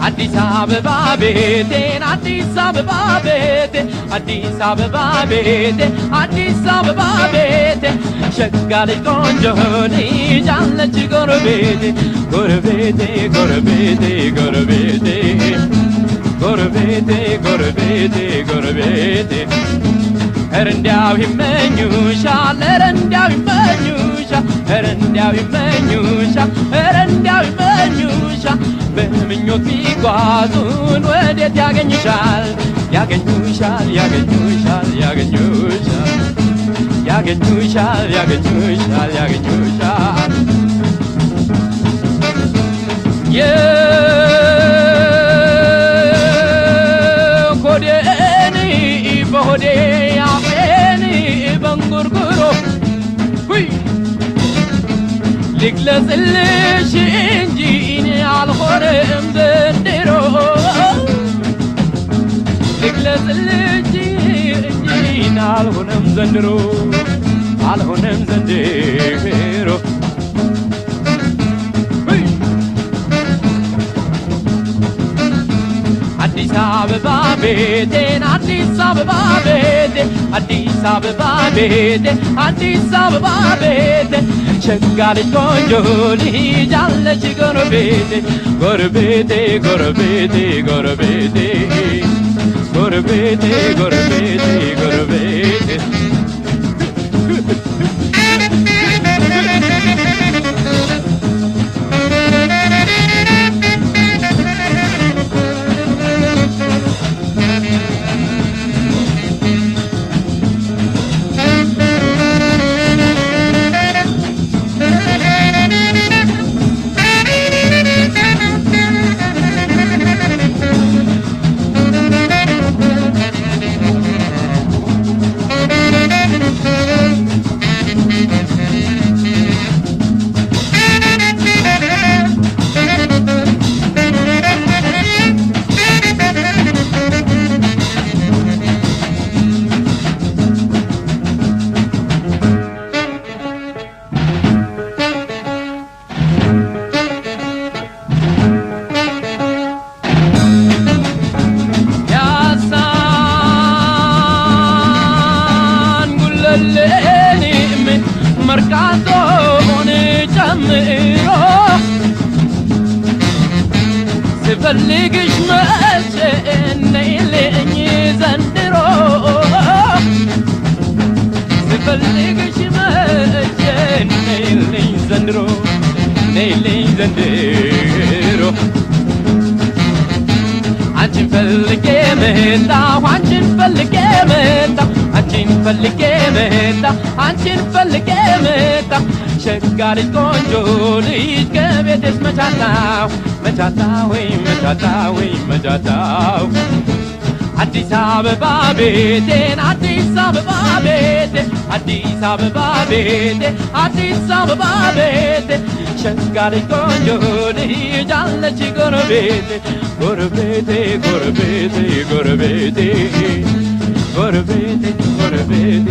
Addis Ababa bete, Addis Ababa bete, Addis Ababa bete, Addis Ababa bete. Şegali konjoni canlı gorbete, gorbete, gorbete, gorbete, gorbete, gorbete, gorbete. Erendiaw ይመኙሻል erendiaw ይመኙሻል erendiaw ይመኙሻል erendiaw ይመኙሻል በምኞት ቢጓዙን ወዴት ያገኙሻል ያገኙሻል ያገኙሻል ያገኙሻል ያገኙሻል ያገኙሻል ያገኙሻል የኮዴኒ በሆዴ ልግለጽልሽ እንጂ እኔ አልሆንም ዘንድሮ ልግለጽልሽ እንጂ እኔ አልሆንም ዘንድሮ አልሆንም ዘንድሮ Addis Ababa bete, Addis Ababa bete, Addis Ababa bete, Addis Ababa bete. Şegali konjoli canlı gorbete, gorbete, gorbete, gorbete, gorbete, gorbete, gorbete. ስፈልግሽ መቼ ነይልኝ ዘንድሮ ስፈልግሽ መቼ ነይልኝ ዘንድሮ ነይልኝ ዘንድሮ አንቺን ፈልጌ መጣሁ አንቺን ፈልጌ መጣሁ አንቺን ፈልጌ መጣሁ አንቺን ፈልጌ መጣሁ ሸጋ ልጅ ቆንጆ ልጅ ከቤቴስ መቻታው መቻታው መቻታው መቻታው አዲስ አበባ ቤቴን አዲስ አበባ ቤቴ አዲስ አበባ ቤቴ አዲስ አበባ ቤቴ ሸጋ ልጅ ቆንጆ ልጅ አለች ጎረቤቴ ጎረቤቴ ጎረቤቴ ጎረቤቴ ጎረቤቴ ጎረቤቴ